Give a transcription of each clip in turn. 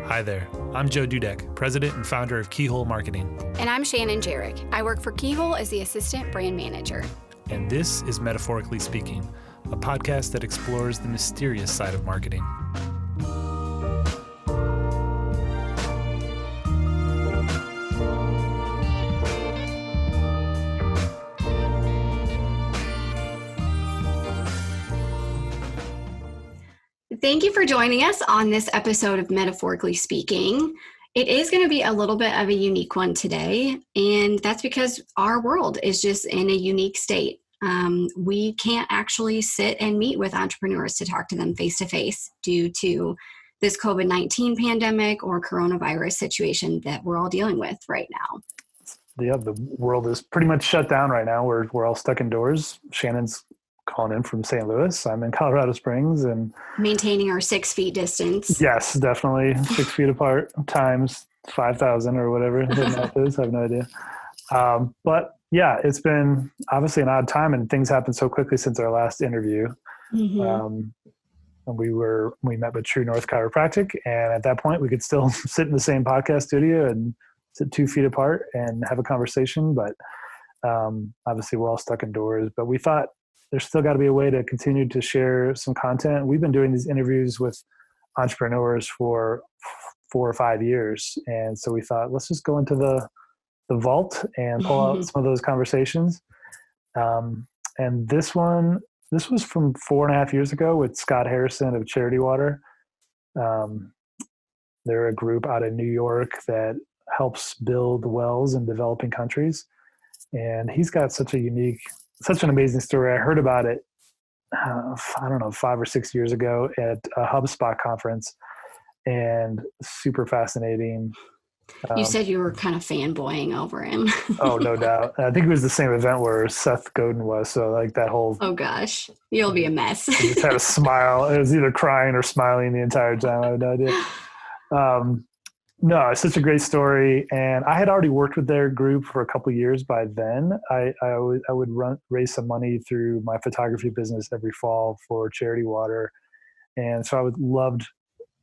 Hi there, I'm Joe Dudek, president and founder of Keyhole Marketing. And I'm Shannon Jarek. I work for Keyhole as the assistant brand manager. And this is Metaphorically Speaking, a podcast that explores the mysterious side of marketing. Thank you for joining us on this episode of Metaphorically Speaking. It is going to be a little bit of a unique one today, and that's because our world is just in a unique state. We can't actually sit and meet with entrepreneurs to talk to them face-to-face due to this COVID-19 pandemic or coronavirus situation that we're all dealing with right now. Yeah, the world is pretty much shut down right now. We're all stuck indoors. Shannon's calling in from St. Louis. I'm in Colorado Springs and maintaining our 6 feet distance. Yes, definitely 6 feet apart times 5,000 or whatever the math is. I have no idea. But yeah, it's been obviously an odd time and things happened so quickly since our last interview. And we met with True North Chiropractic, and at that point we could still sit in the same podcast studio and sit 2 feet apart and have a conversation. But obviously we're all stuck indoors, but we thought there's still got to be a way to continue to share some content. We've been doing these interviews with entrepreneurs for 4 or 5 years. And so we thought, let's just go into the vault and pull out some of those conversations. And this was from 4.5 years ago with Scott Harrison of Charity Water. They're a group out of New York that helps build wells in developing countries. And he's got such an amazing story. I heard about it, 5 or 6 years ago at a HubSpot conference, and super fascinating. You said you were kind of fanboying over him. Oh, no doubt. I think it was the same event where Seth Godin was. So like that whole... Oh gosh, you'll be a mess. He just had a smile. It was either crying or smiling the entire time. I have no idea. No, it's such a great story. And I had already worked with their group for a couple of years by then. I would raise some money through my photography business every fall for Charity Water. And so I loved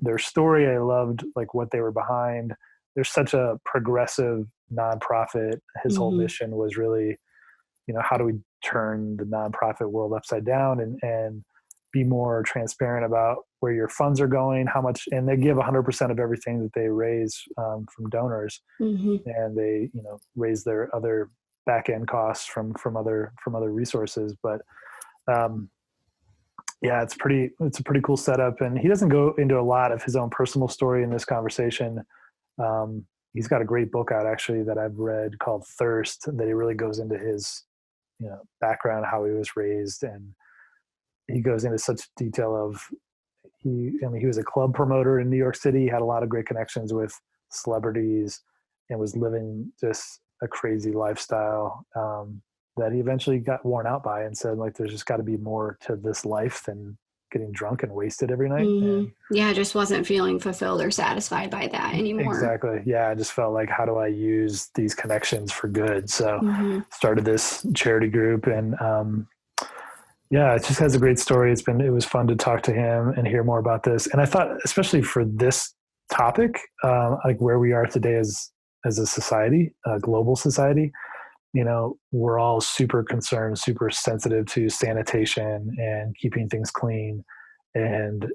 their story. I loved like what they were behind. They're such a progressive nonprofit. His whole mission was really, how do we turn the nonprofit world upside down and be more transparent about where your funds are going, how much, and they give 100% of everything that they raise from donors, and they, raise their other back end costs from other resources. But yeah, it's a pretty cool setup, and he doesn't go into a lot of his own personal story in this conversation. He's got a great book out actually that I've read called Thirst, that he really goes into his, background, how he was raised, and he goes into such detail of he was a club promoter in New York City. He had a lot of great connections with celebrities and was living just a crazy lifestyle that he eventually got worn out by and said, like, there's just got to be more to this life than getting drunk and wasted every night. And I just wasn't feeling fulfilled or satisfied by that anymore. Exactly. Yeah. I just felt like, how do I use these connections for good? So started this charity group, and yeah, it just has a great story. It was fun to talk to him and hear more about this. And I thought, especially for this topic, like where we are today as a society, a global society, we're all super concerned, super sensitive to sanitation and keeping things clean. And,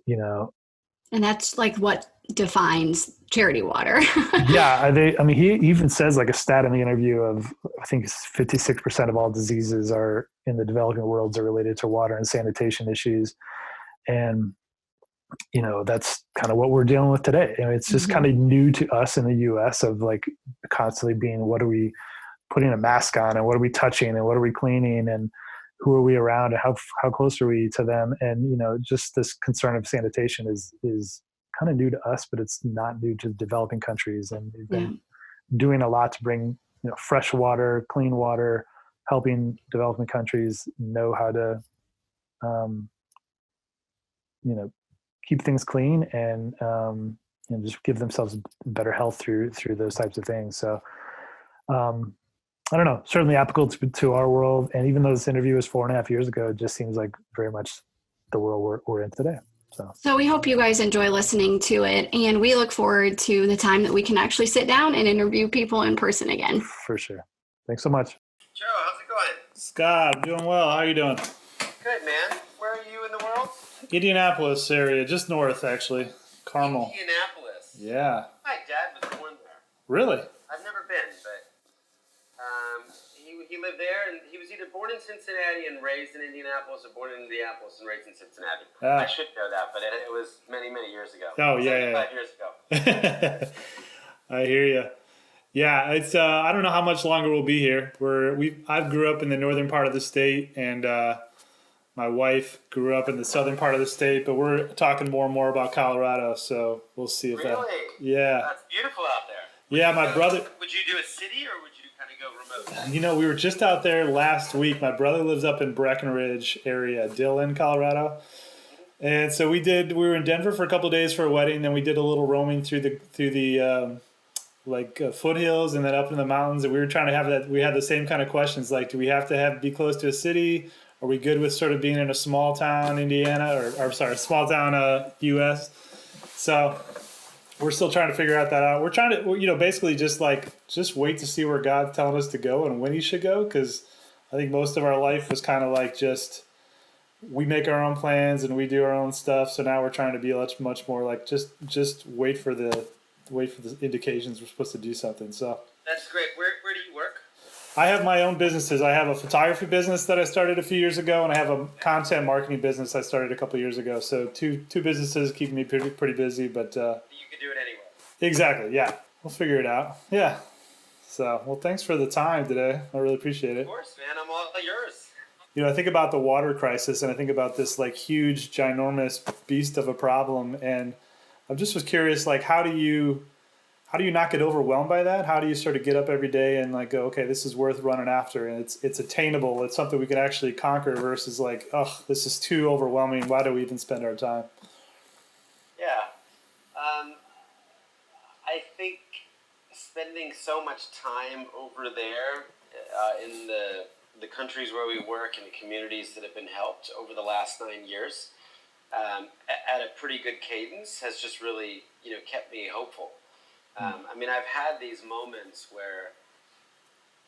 and that's like what defines Charity Water. Yeah. He even says like a stat in the interview of, I think it's 56% of all diseases are in the developing worlds are related to water and sanitation issues. And, that's kind of what we're dealing with today. And it's just kind of new to us in the US of like constantly being, what are we putting a mask on, and what are we touching, and what are we cleaning, and who are we around, and how close are we to them? And, just this concern of sanitation is kind of new to us, but it's not new to developing countries. And we've been doing a lot to bring, fresh water, clean water, helping developing countries know how to, keep things clean and just give themselves better health through those types of things. So, I don't know, certainly applicable to our world. And even though this interview was 4.5 years ago, it just seems like very much the world we're in today. So we hope you guys enjoy listening to it, and we look forward to the time that we can actually sit down and interview people in person again. For sure. Thanks so much. Joe, how's it going? Scott, I'm doing well. How are you doing? Good, man. Where are you in the world? Indianapolis area, just north, actually. Carmel. Indianapolis. Yeah. My dad was born there. Really? I've never been, but he lived there, and he was either born in Cincinnati and raised in Indianapolis, or born in Indianapolis and raised in Cincinnati. I should know that, but it was many, many years ago. Oh, yeah. 5 years ago. I hear you. Yeah, it's I don't know how much longer we'll be here. I grew up in the northern part of the state, and my wife grew up in the southern part of the state, but we're talking more and more about Colorado, so we'll see if Really? Yeah. That's beautiful out there. Yeah, my brother. Would you do a city, or would you kind of go remote? We were just out there last week. My brother lives up in Breckenridge area, Dillon, Colorado. And so we were in Denver for a couple of days for a wedding, then we did a little roaming through the foothills and then up in the mountains, and we were trying to have that. We had the same kind of questions, like, do we have to be close to a city? Are we good with sort of being in a small town Indiana, small town US? So we're still trying to figure that out. We're trying to, basically just wait to see where God's telling us to go and when He should go, because I think most of our life was kind of like just we make our own plans and we do our own stuff. So now we're trying to be much more like just wait for the indications we're supposed to do something. So That's great. Where do you work? I have my own businesses. I have a photography business that I started a few years ago, and I have a content marketing business I started a couple of years ago. So two businesses keeping me pretty busy, but You can do it anyway. exactly, yeah. We'll figure it out. Yeah. So, well, thanks for the time today. I really appreciate it. Of course, man. I'm all yours. I think about the water crisis, and I think about this like huge, ginormous beast of a problem, and I just was curious, like, how do you not get overwhelmed by that? How do you sort of get up every day and like go, okay, this is worth running after, and it's attainable, it's something we can actually conquer, versus like, oh, this is too overwhelming, why do we even spend our time? Yeah. I think spending so much time over there in the countries where we work and the communities that have been helped over the last 9 years at a pretty good cadence has just really, kept me hopeful. I've had these moments where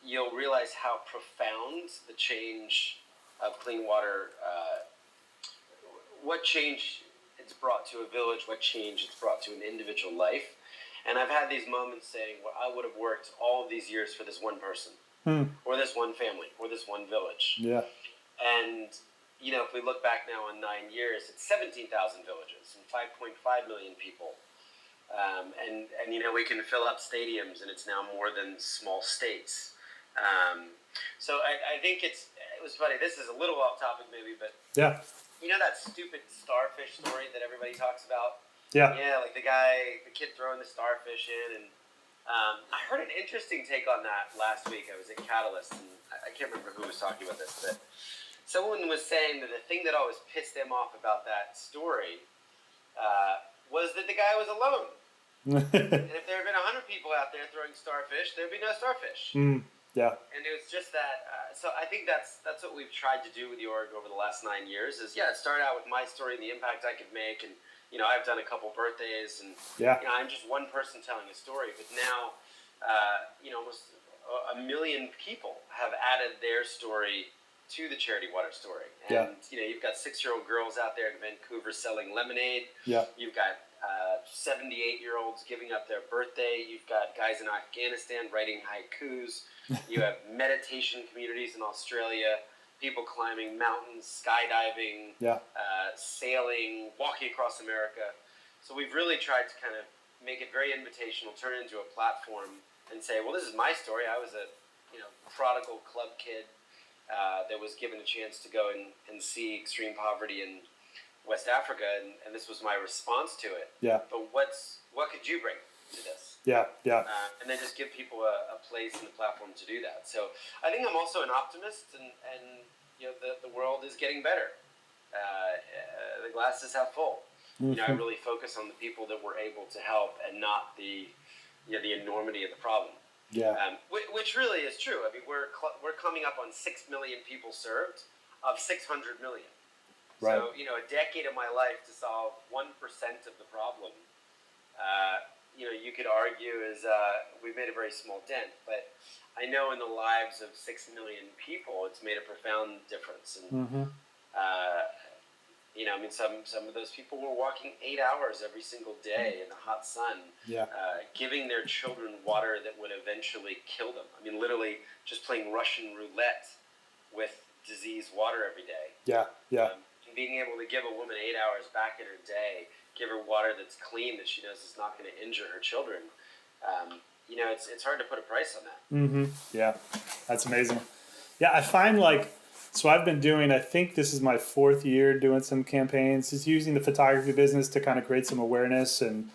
you'll realize how profound the change of clean water, what change it's brought to a village, what change it's brought to an individual life. And I've had these moments saying, well, I would have worked all of these years for this one person, or this one family, or this one village. Yeah. And, if we look back now on 9 years, it's 17,000 villages and 5.5 million people. And we can fill up stadiums, and it's now more than small states. So I think it was funny. This is a little off topic maybe, but Yeah. That stupid starfish story that everybody talks about? Yeah. Yeah, like the kid throwing the starfish in. And I heard an interesting take on that last week. I was at Catalyst, and I can't remember who was talking about this, but someone was saying that the thing that always pissed them off about that story was that the guy was alone. And if there had been 100 people out there throwing starfish, there'd be no starfish. Yeah. And it was just that. So I think that's what we've tried to do with the org over the last 9 years. Is start out with my story and the impact I could make, and I've done a couple birthdays, and I'm just one person telling a story. But now, almost 1 million people have added their story to the Charity Water story. And you've got 6-year-old girls out there in Vancouver selling lemonade. Yeah. You've got 78-year-olds giving up their birthday. You've got guys in Afghanistan writing haikus. You have meditation communities in Australia, people climbing mountains, skydiving, sailing, walking across America. So we've really tried to kind of make it very invitational, turn it into a platform, and say, well, this is my story. I was a prodigal club kid that was given a chance to go and see extreme poverty in West Africa, and this was my response to it. Yeah. But what could you bring to this? Yeah. And then just give people a place and a platform to do that. So I think I'm also an optimist, and the world is getting better. The glass is half full. I really focus on the people that we're able to help, and not the enormity of the problem. Yeah. Which really is true. I mean, we're coming up on 6 million people served of 600 million. Right. So, a decade of my life to solve 1% of the problem, you could argue is we've made a very small dent. But I know in the lives of 6 million people, it's made a profound difference. And, some of those people were walking 8 hours every single day in the hot sun, giving their children water that would eventually kill them. I mean, literally just playing Russian roulette with diseased water every day. And being able to give a woman 8 hours back in her day, give her water that's clean that she knows is not going to injure her children. It's hard to put a price on that. Yeah, that's amazing. Yeah, I find so I've been doing, I think this is my 4th year doing some campaigns, just using the photography business to kind of create some awareness. And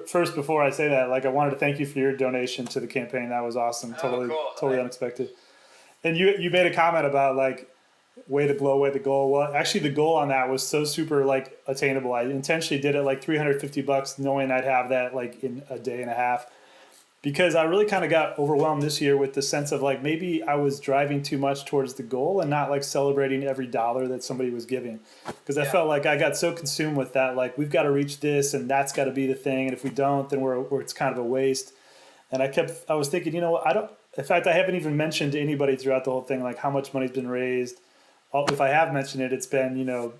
first, before I say that, I wanted to thank you for your donation to the campaign. That was awesome. Totally unexpected. And you made a comment about way to blow away the goal. Well, actually the goal on that was so super attainable. I intentionally did it $350 knowing I'd have that in a day and a half, because I really kind of got overwhelmed this year with the sense of maybe I was driving too much towards the goal and not celebrating every dollar that somebody was giving. Because I felt like I got so consumed with that, we've got to reach this and that's got to be the thing. And if we don't, then it's kind of a waste. And I was thinking, in fact, I haven't even mentioned to anybody throughout the whole thing, how much money's been raised. If I have mentioned it, it's been,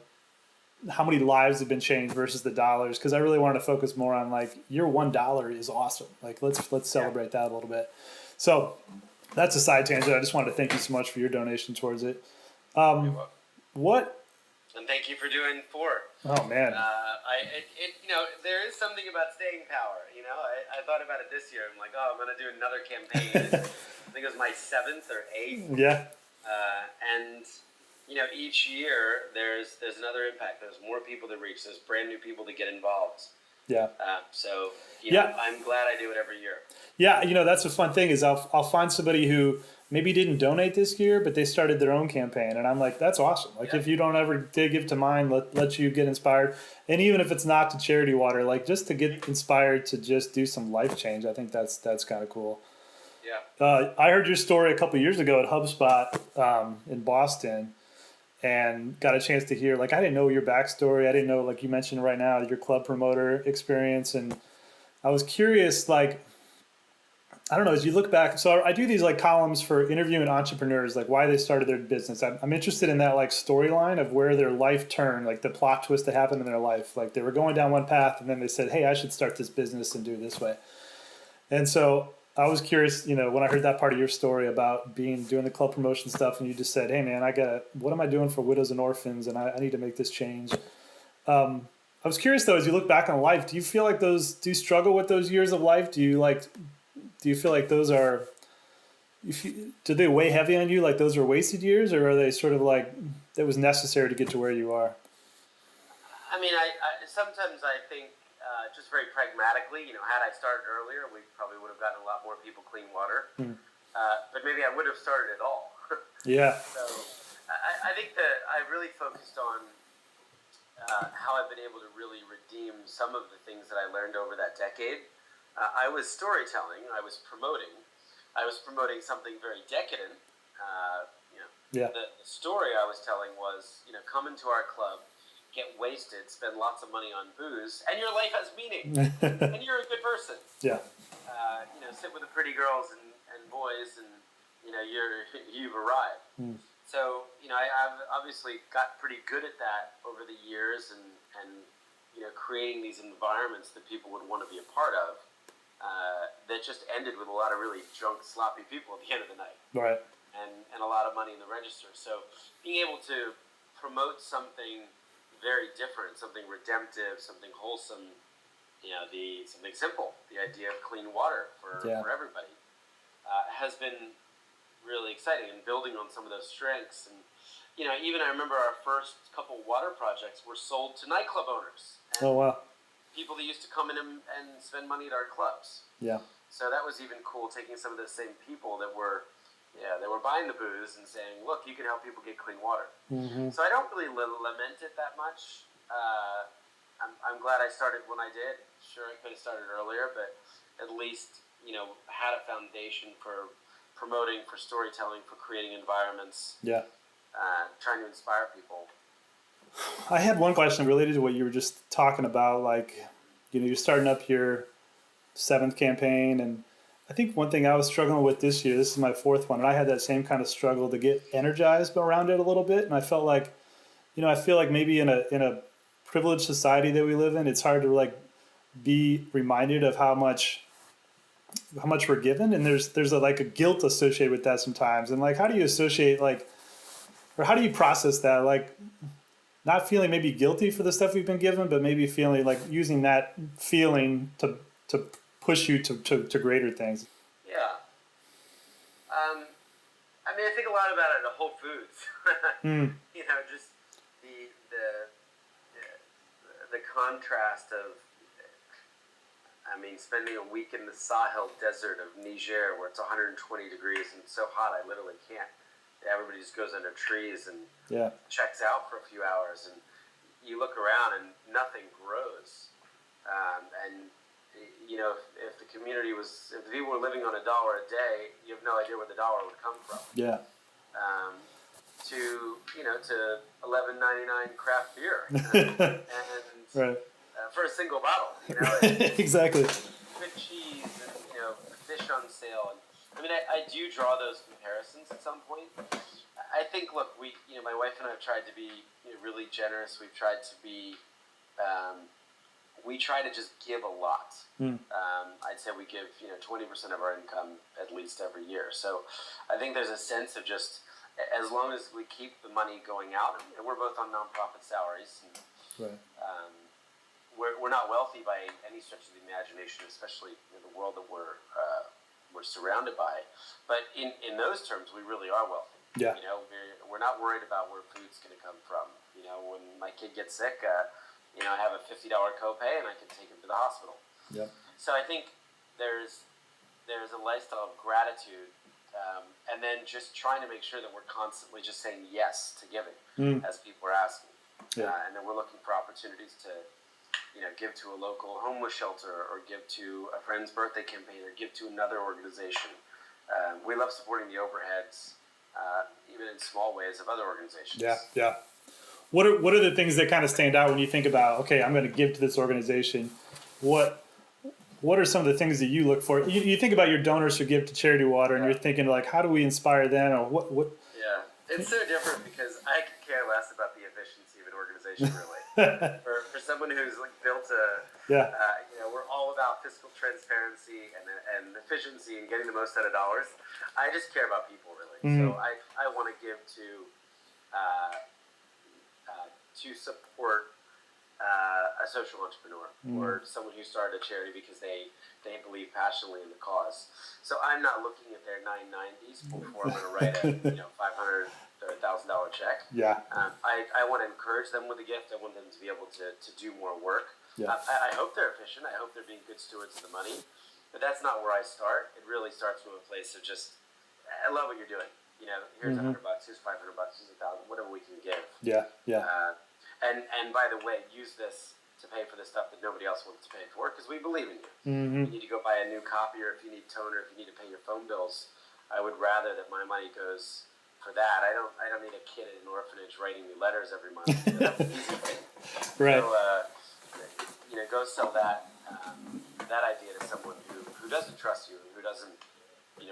how many lives have been changed versus the dollars. Because I really wanted to focus more on your $1 is awesome. Let's celebrate that a little bit. So that's a side tangent. I just wanted to thank you so much for your donation towards it. What? And thank you for doing 4. Oh man. There is something about staying power. I thought about it this year. I'm like, I'm going to do another campaign. I think it was my 7th or 8th. Yeah. And each year there's another impact. There's more people to reach. There's brand new people to get involved. Yeah. I'm glad I do it every year. Yeah, that's a fun thing is I'll find somebody who maybe didn't donate this year, but they started their own campaign, and I'm like, that's awesome. If you don't ever give to mine, let you get inspired, and even if it's not to charity water, just to get inspired to just do some life change, I think that's kind of cool. Yeah. I heard your story a couple years ago at HubSpot in Boston. And got a chance to hear, I didn't know your backstory. I didn't know, you mentioned right now, your club promoter experience. And I was curious, I don't know, as you look back, so I do these columns for interviewing entrepreneurs, why they started their business. I'm interested in that storyline of where their life turned, the plot twist that happened in their life. They were going down one path and then they said, hey, I should start this business and do it this way. And so I was curious, when I heard that part of your story about doing the club promotion stuff, and you just said, hey man, what am I doing for widows and orphans? And I need to make this change. I was curious though, as you look back on life, do you feel do you struggle with those years of life? Do you feel like those are, do they weigh heavy on you? Those are wasted years, or are they sort of that was necessary to get to where you are? I mean, I sometimes I think, just very pragmatically, had I started earlier, we probably would have gotten a lot more people clean water. But maybe I would have started at all. Yeah. So I think that I really focused on how I've been able to really redeem some of the things that I learned over that decade. I was storytelling. I was promoting something very decadent. The story I was telling was, come into our club, get wasted, spend lots of money on booze, and your life has meaning, and you're a good person. Yeah. Sit with the pretty girls and boys, and you've arrived. So I've obviously got pretty good at that over the years, and creating these environments that people would want to be a part of. That just ended with a lot of really drunk, sloppy people at the end of the night. Right. And a lot of money in the register. So being able to promote something very different, something redemptive, something wholesome, something simple, the idea of clean water for everybody, has been really exciting, and building on some of those strengths. And even I remember our first couple water projects were sold to nightclub owners. And oh wow. People that used to come in and spend money at our clubs. Yeah. So that was even cool, taking some of those same people that were buying the booze and saying, look, you can help people get clean water. So I don't really lament it that much. I'm glad I started when I did. Sure, I could have started earlier, but at least, had a foundation for promoting, for storytelling, for creating environments. Yeah. Trying to inspire people. I had one question related to what you were just talking about. Like, you're starting up your 7th campaign, and I think one thing I was struggling with this year, this is my 4th one, and I had that same kind of struggle to get energized around it a little bit. And I felt like, I feel like maybe in a privileged society that we live in, it's hard to like be reminded of how much we're given, and there's like a guilt associated with that sometimes. And like, how do you associate or how do you process that? Like, not feeling maybe guilty for the stuff we've been given, but maybe feeling like using that feeling to push you to greater things. Yeah. I mean, I think a lot about it at Whole Foods. Just the contrast of, spending a week in the Sahel desert of Niger where it's 120 degrees and it's so hot I literally can't. Everybody just goes under trees and checks out for a few hours, and you look around and nothing grows. If the community if the people were living on $1 a day, you have no idea where the dollar would come from. Yeah. To $11.99 craft beer, and right. For a single bottle, exactly. Good cheese and fish on sale. And I do draw those comparisons at some point. I think, look, my wife and I have tried to be really generous. We've tried to be, we try to just give a lot. I'd say we give 20% of our income at least every year. So I think there's a sense of just, as long as we keep the money going out, and we're both on nonprofit salaries. And, right. We're not wealthy by any stretch of the imagination, especially in the world that we're surrounded by. But in those terms, we really are wealthy. Yeah. We're not worried about where food's going to come from. When my kid gets sick, I have a $50 copay and I can take him to the hospital. Yep. So I think there's a lifestyle of gratitude, and then just trying to make sure that we're constantly just saying yes to giving as people are asking. And then we're looking for opportunities to give to a local homeless shelter, or give to a friend's birthday campaign, or give to another organization. We love supporting the overheads, even in small ways, of other organizations. Yeah. What are the things that kind of stand out when you think about, okay, I'm going to give to this organization? What are some of the things that you look for? You think about your donors who give to Charity Water, and you're thinking like, how do we inspire them, or what? Yeah, it's so different because I could care less about the efficiency of an organization, really. For someone who's built we're all about fiscal transparency and efficiency and getting the most out of dollars. I just care about people, really. So I want to give to support a social entrepreneur or someone who started a charity because they believe passionately in the cause. So I'm not looking at their 990s before I'm going to write a $500 or $1,000 check. Yeah. I want to encourage them with a gift. I want them to be able to do more work. Yeah. I hope they're efficient. I hope they're being good stewards of the money. But that's not where I start. It really starts from a place of just, I love what you're doing. Here's $100, here's $500, here's $1,000, whatever we can give. Yeah. And by the way, use this to pay for the stuff that nobody else wants to pay for, because we believe in you. You need to go buy a new copier, if you need toner, if you need to pay your phone bills. I would rather that my money goes for that. I don't need a kid in an orphanage writing me letters every month. That's an easy thing. Right. So, go sell that idea to someone who doesn't trust you, and who doesn't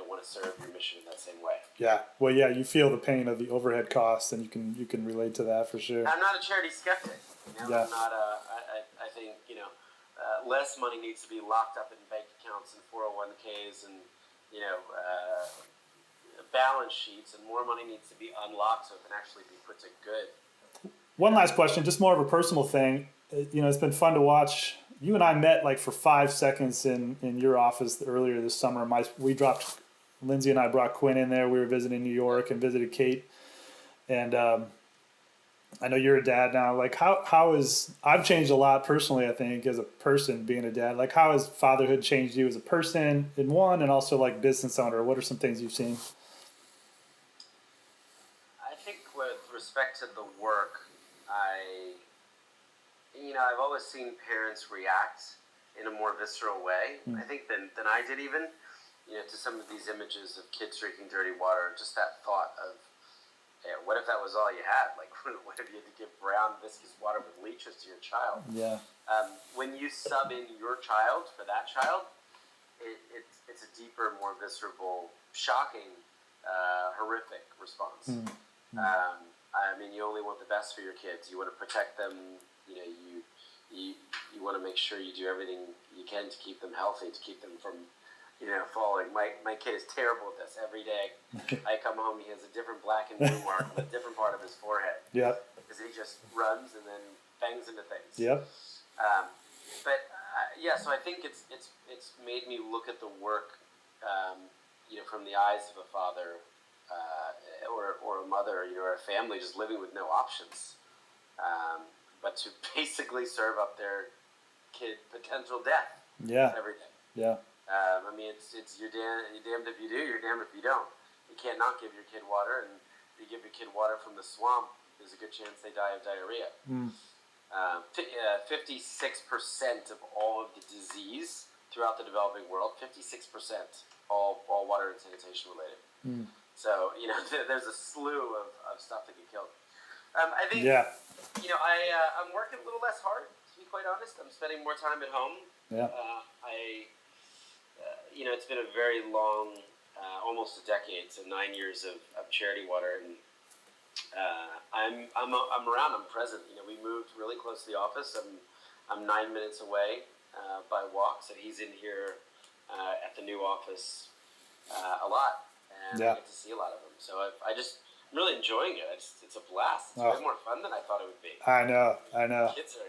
want to serve your mission in that same way. Yeah. Well, yeah, you feel the pain of the overhead costs, and you can relate to that for sure. I'm not a charity skeptic. Yeah. I'm not I think less money needs to be locked up in bank accounts and 401ks and balance sheets, and more money needs to be unlocked so it can actually be put to good. One last question, just more of a personal thing. It's been fun to watch. You and I met for 5 seconds in your office earlier this summer. Lindsay and I brought Quinn in there. We were visiting New York and visited Kate. And I know you're a dad now. I've changed a lot personally, I think, as a person being a dad. How has fatherhood changed you as a person in one, and also business owner? What are some things you've seen? I think with respect to the work, I've always seen parents react in a more visceral way, I think, than I did even, to some of these images of kids drinking dirty water. Just that thought of Yeah, what if that was all you had? Like, what if you had to give brown viscous water with leeches to your child? Yeah. When you sub in your child for that child, it's a deeper, more visceral, shocking, horrific response. I mean, you only want the best for your kids. You want to protect them. You know, you want to make sure you do everything you can to keep them healthy, to keep them from, falling. My kid is terrible at this. Every day I come home, he has a different black and blue mark on a different part of his forehead. Yep. Because he just runs and then bangs into things. Yep. So I think it's made me look at the work, from the eyes of a father or a mother, or a family just living with no options, but to basically serve up their kid potential death. Yeah. Every day. Yeah. I mean, it's you're damned if you do, you're damned if you don't. You can't not give your kid water, and if you give your kid water from the swamp, there's a good chance they die of diarrhea. 56% of all of the disease throughout the developing world, 56%, all water and sanitation related. So, there's a slew of stuff that get killed. I think, I'm working a little less hard, to be quite honest. I'm spending more time at home. Yeah. It's been a very long, almost a decade, so 9 years of charity water, and I'm around. I'm present. We moved really close to the office. I'm 9 minutes away by walk, so he's in here at the new office a lot, and I get to see a lot of him. So I'm really enjoying it. It's a blast. It's way more fun than I thought it would be. I know.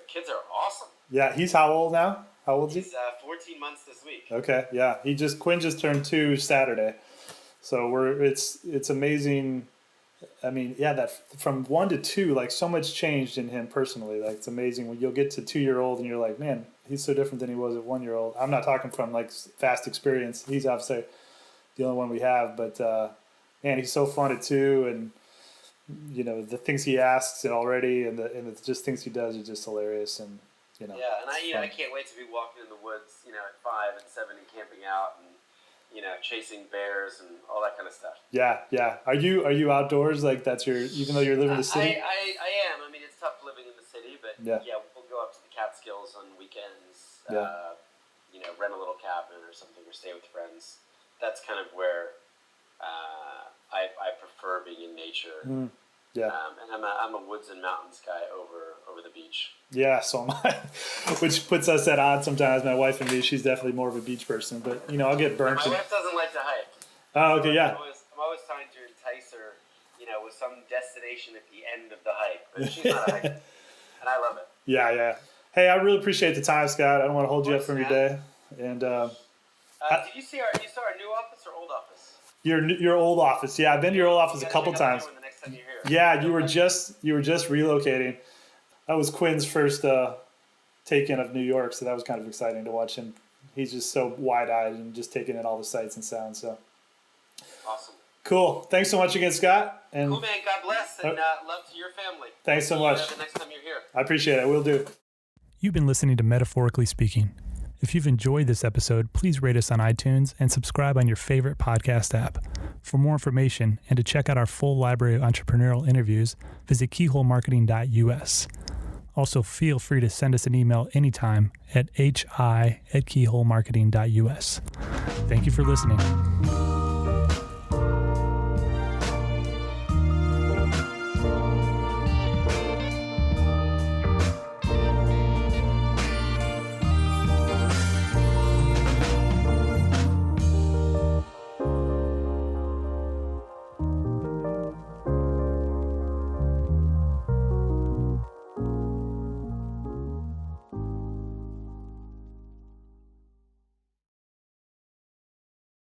Kids are awesome. Yeah, he's how old now? How old is he? He's 14 months this week. Okay, yeah. Quinn just turned 2 Saturday. So it's amazing. I mean, that from 1 to 2, like, so much changed in him personally. Like, it's amazing when you'll get to 2-year-old and you're like, man, he's so different than he was at 1-year-old. I'm not talking from like fast experience. He's obviously the only one we have, but man, he's so fun at 2, and the things he asks already, and the just things he does are just hilarious, and Yeah, and I can't wait to be walking in the woods, at 5 and 7 and camping out and chasing bears and all that kind of stuff. Yeah. Are you outdoors? Like, that's even though you're living in the city? I am. I mean, it's tough living in the city, but we'll go up to the Catskills on weekends. Rent a little cabin or something, or stay with friends. That's kind of where I prefer being in nature. Yeah. And I'm a woods and mountains guy over the beach. Yeah, so am I. Which puts us at odds sometimes. My wife and me, she's definitely more of a beach person, but I'll get burnt. My wife doesn't like to hike. Oh, okay, yeah. I'm always trying to entice her, with some destination at the end of the hike, but she's not a hiker, and I love it. Yeah. Hey, I really appreciate the time, Scott. I don't want to hold you up from your day. And did you saw our new office or old office? Your old office. Yeah, I've been to your old office a couple times. The next time you're here. Yeah, you were just relocating. That was Quinn's first take-in of New York, so that was kind of exciting to watch him. He's just so wide-eyed and just taking in all the sights and sounds. So awesome. Cool. Thanks so much again, Scott. And cool, man. God bless, and love to your family. Thanks so much. The next time you're here. I appreciate it. Will do. You've been listening to Metaphorically Speaking. If you've enjoyed this episode, please rate us on iTunes and subscribe on your favorite podcast app. For more information and to check out our full library of entrepreneurial interviews, visit keyholemarketing.us. Also, feel free to send us an email anytime at hi@keyholemarketing.us. Thank you for listening.